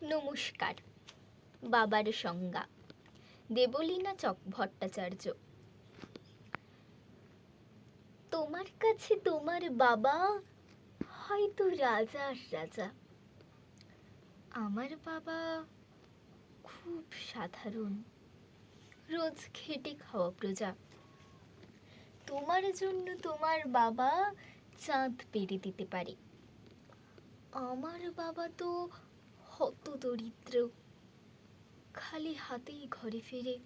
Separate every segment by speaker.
Speaker 1: নমস্কার। বাবার সংজ্ঞা দেবলীনা ভট্টাচার্য। তোমার কাছে তোমার বাবা হয়তো রাজার রাজা। আমার বাবা খুব সাধারণ, রোজ খেটে খাওয়া প্রজা। তোমার জন্য তোমার বাবা চাঁদ পেরে দিতে পারে। আমার বাবা তো হতদরিদ্র, খালি হাতেই ঘরে ফেরে।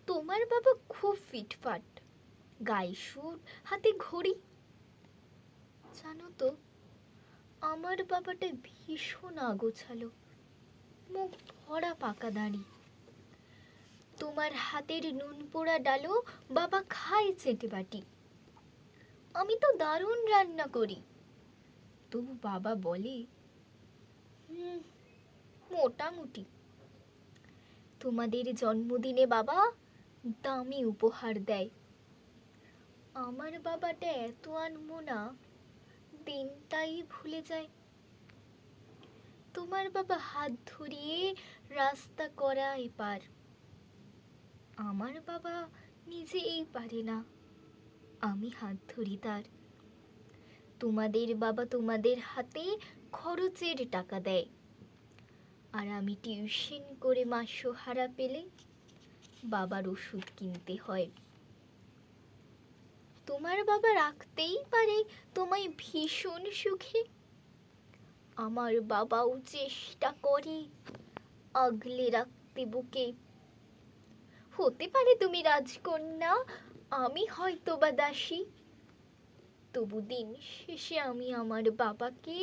Speaker 1: তোমার বাবা খুব ফিটফাট, গায়ে সুট, হাতে ঘড়ি। জানো তো, আমার বাবাটা ভীষণ আগোছালো, মুখ ভরা পাকা দাড়ি। তোমার হাতের নুন পোড়া ডালো বাবা খায় চেটে বাটি। আমি তো দারুণ রান্না করি, তবু বাবা বলে মোটামুটি। তোমাদের জন্মদিনে বাবা দামি উপহার দেয়। আমার বাবাটা এত আনমনা, দিনটাই ভুলে যায়। তোমার বাবা হাত ধরিয়ে রাস্তা করায় পার। আমার বাবা নিজেই পারে না, আমি হাত ধরি তার। তোমাদের বাবা তোমাদের হাতে খরচের টাকা দেয়, আর আমি টিউশন করে মাসোহারা পেলে বাবার ওষুধ কিনতে হয়। তোমার বাবা রাখতেই পারে তোমায় ভীষণ সুখে। আমার বাবাও চেষ্টা করে আগলে রাখতে বুকে। হতে পারে তুমি রাজকন্যা, আমি হয়তো বা দাসী, তবু দিন শেষে আমি আমার বাবাকে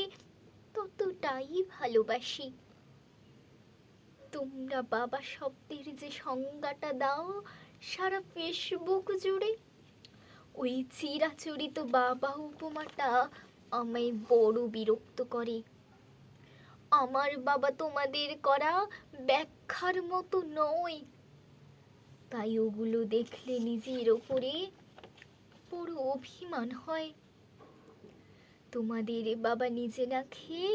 Speaker 1: ততটাই ভালোবাসি। তোমরা বাবা শব্দের যে সংজ্ঞাটা দাও সারা ফেসবুক জুড়ে, ওই চিরাচরিত বাবা উপমাটা আমায় বড় বিরক্ত করে। আমার বাবা তোমাদের করা ব্যাখ্যার মতো নয়, তাই ওগুলো দেখলে নিজের ওপরে বড় অভিমান হয়। তোমাদের বাবা নিজে না খেয়ে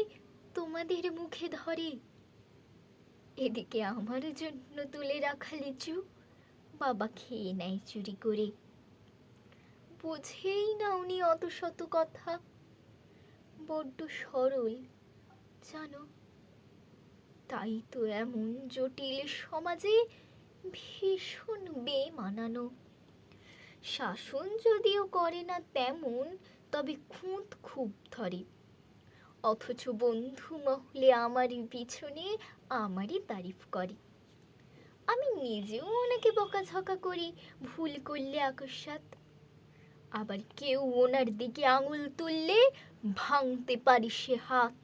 Speaker 1: তোমাদের মুখে ধরে, এদিকে আমার জন্য তুলে রাখা লিচু বাবা খেয়ে নেয় চুরি করে। বোঝেই না উনি অত শত কথা, বড্ড সরল জানো। তাই তো এমন জটিল সমাজে ভীষণ বেমানানো। শাসন যদিও করে না তেমন, তবে খুঁত খুব ধরে। অথচ বন্ধু মহলে আমারই পিছনে আমারই তারিফ করে। আমি নিজেও ওনাকে বকাঝকা করি ভুল করলে আকস্মাত। আবার কেউ ওনার দিকে আঙুল তুললে ভাঙতে পারি সে হাত।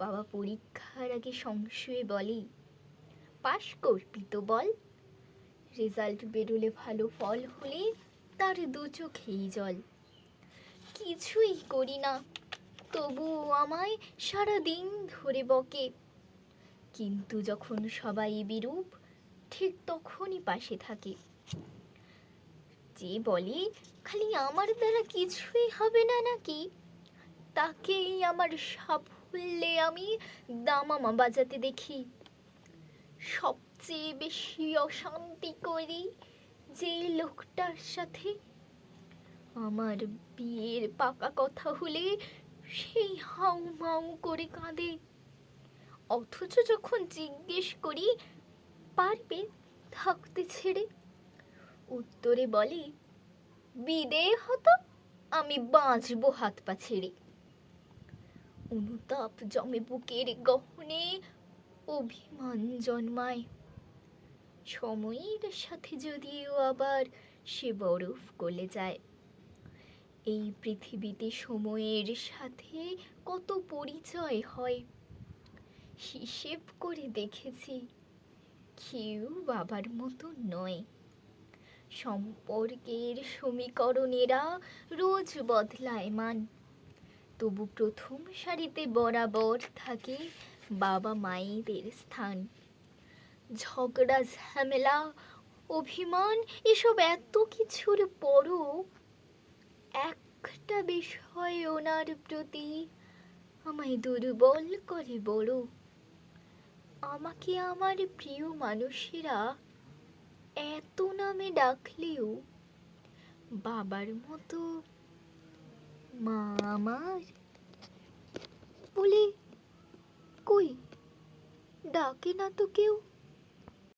Speaker 1: বাবা পরীক্ষার আগে সংশয়ে বলে, পাশ করবি তো বল। রেজাল্ট বেরোলে ভালো ফল হলে তার দু চোখেই জল। কিছুই করি না, তবুও আমায় সারাদিন ধরে বকে। কিন্তু যখন সবাই বিরূপ, ঠিক তখনই পাশে থাকে। যে বলে খালি আমার দ্বারা কিছুই হবে না নাকি, তাকেই আমার সাফল্যে আমি দামামা বাজাতে দেখি। সবচেয়ে বেশি অশান্তি করি যেই লোকটার সাথে, আমার বিয়ের পাকা কথা হলে সেই হাউ মাউ করে কাঁদে। অথচ যখন জিজ্ঞেস করি পারবে থাকতে ছেড়ে, উত্তরে বলে বিদেয় হতো আমি বাঁচবো হাত পা ছেড়ে। অনুতাপ জমে বুকের গহনে, অভিমান জন্মায়। সময়ের সাথে যদিও আবার সে বরফ গলে যায়। এই পৃথিবীতে সময়ের সাথে কত পরিচয় হয়, হিসেব করে দেখেছি কেউ বাবার মতো নয়। সম্পর্কের সমীকরণেরা রোজ বদলায় মান, তবু প্রথম সারিতে বরাবর থাকে বাবা মায়েদের স্থান। ঝগড়া ঝামেলা অভিমান এসব এত কিছুর পরও একটা বিষয় ওনার প্রতি আমায় দুর্বল করে বড়। আমাকে আমার প্রিয় মানুষেরা এত নামে ডাকলেও বাবার মতো মা আমার বলে কই ডাকে না তো কেউ।